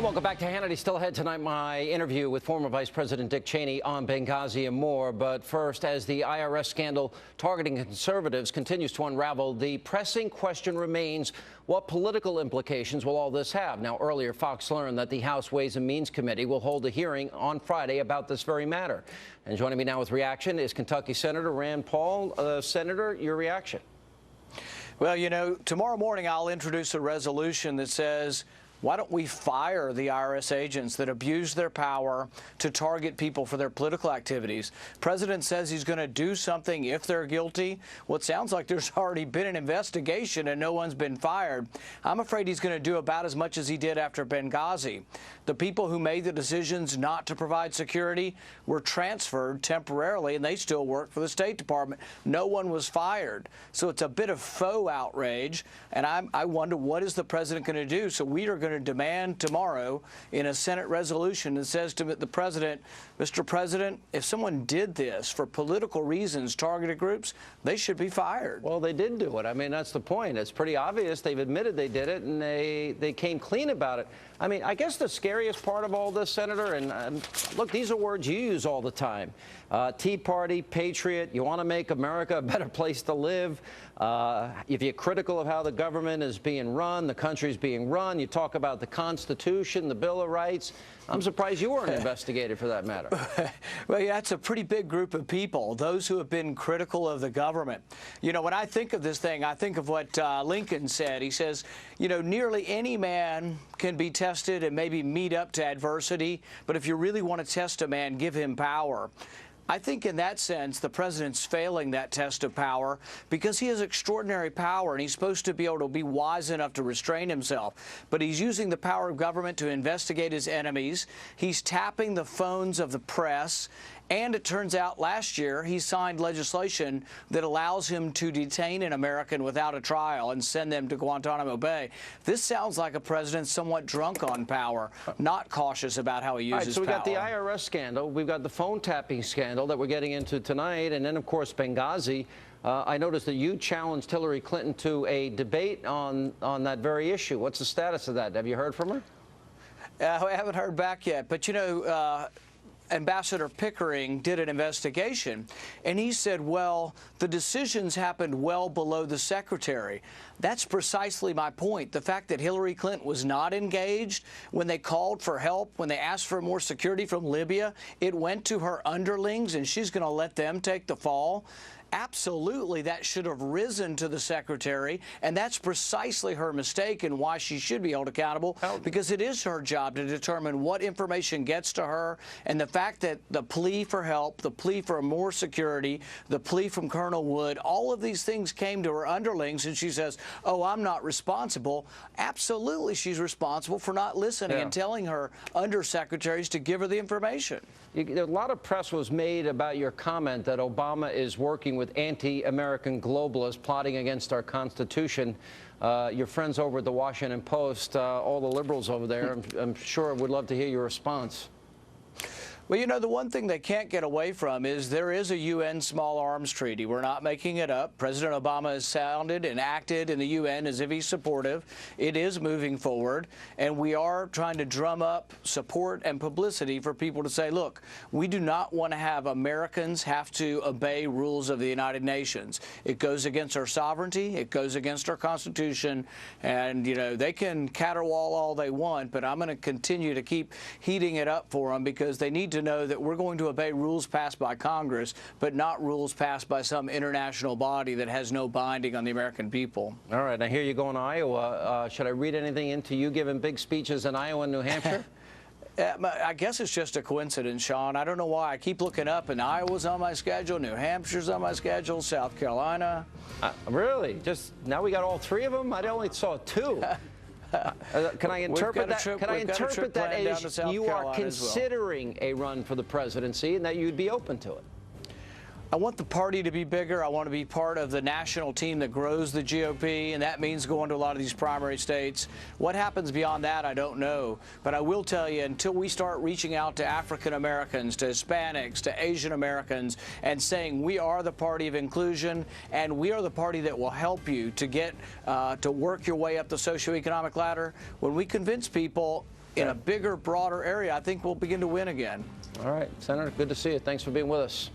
And welcome back to Hannity. Still ahead tonight, my interview with former Vice President Dick Cheney on Benghazi and more. But first, as the IRS scandal targeting conservatives continues to unravel, the pressing question remains, what political implications will all this have? Now, earlier, Fox learned that the House Ways and Means Committee will hold a hearing on Friday about this very matter. And joining me now with reaction is Kentucky Senator Rand Paul. Senator, your reaction? Well, you know, tomorrow morning I'll introduce a resolution that says, why don't we fire the IRS agents that abuse their power to target people for their political activities? The president says he's going to do something if they're guilty. Well, it sounds like there's already been an investigation and no one's been fired. I'm afraid he's going to do about as much as he did after Benghazi. The people who made the decisions not to provide security were transferred temporarily, and they still work for the State Department. No one was fired. So it's a bit of faux outrage, and I wonder, what is the president going to do? So we are going to demand tomorrow in a Senate resolution that says to the president, Mr. President, if someone did this for political reasons, targeted groups, they should be fired. Well, they did do it. I mean, that's the point. It's pretty obvious. They've admitted they did it, and they came clean about it. I mean, I guess the scariest part of all this, Senator, and look, these are words you use all the time. Tea Party, patriot, you want to make America a better place to live. If you're critical of how the government is being run, the country's being run, you talk about the Constitution, the Bill of Rights. I'm surprised you weren't investigated for that matter. Well, yeah, that's a pretty big group of people, those who have been critical of the government. You know, when I think of this thing, I think of what Lincoln said. He says, you know, nearly any man can be tested and maybe meet up to adversity, but if you really want to test a man, give him power. I think in that sense, the president's failing that test of power because he has extraordinary power and he's supposed to be able to be wise enough to restrain himself. But he's using the power of government to investigate his enemies. He's tapping the phones of the press. And it turns out last year he signed legislation that allows him to detain an American without a trial and send them to Guantanamo Bay. This sounds like a president somewhat drunk on power, not cautious about how he uses power. All right, so we got the IRS scandal. We've got the phone tapping scandal that we're getting into tonight. And then, of course, Benghazi. I noticed that you challenged Hillary Clinton to a debate on that very issue. What's the status of that? Have you heard from her? I haven't heard back yet. But, you know, Ambassador Pickering did an investigation, and he said, well, the decisions happened well below the secretary. That's precisely my point. The fact that Hillary Clinton was not engaged when they called for help, when they asked for more security from Libya, it went to her underlings, and she's going to let them take the fall. Absolutely, that should have risen to the secretary, and that's precisely her mistake and why she should be held accountable, because it is her job to determine what information gets to her. And the fact that the plea for help, the plea for more security, the plea from Colonel Wood, all of these things came to her underlings, and she says, oh, I'm not responsible. Absolutely, she's responsible for not listening and telling her undersecretaries to give her the information. A lot of press was made about your comment that Obama is working with anti-American globalists plotting against our Constitution. Your friends over at the Washington Post, all the liberals over there, I'm sure would love to hear your response. Well, you know, the one thing they can't get away from is there is a UN small arms treaty. We're not making it up. President Obama has sounded and acted in the UN as if he's supportive. It is moving forward, and we are trying to drum up support and publicity for people to say, look, we do not want to have Americans have to obey rules of the United Nations. It goes against our sovereignty. It goes against our Constitution. And, you know, they can caterwaul all they want, but I'm going to continue to keep heating it up for them because they need to know that we're going to obey rules passed by Congress, but not rules passed by some international body that has no binding on the American people. All right, I hear you going to Iowa. Should I read anything into you giving big speeches in Iowa and New Hampshire? I guess it's just a coincidence, Sean. I don't know why. I keep looking up, and Iowa's on my schedule, New Hampshire's on my schedule, South Carolina. Really? Just now we got all three of them? I only saw two. Can I interpret that? Can I interpret that as you are considering a run for the presidency and that you'd be open to it? I want the party to be bigger. I want to be part of the national team that grows the GOP, and that means going to a lot of these primary states. What happens beyond that, I don't know. But I will tell you, until we start reaching out to African Americans, to Hispanics, to Asian Americans, and saying we are the party of inclusion, and we are the party that will help you to get to work your way up the socioeconomic ladder, when we convince people in a bigger, broader area, I think we'll begin to win again. All right, Senator, good to see you. Thanks for being with us.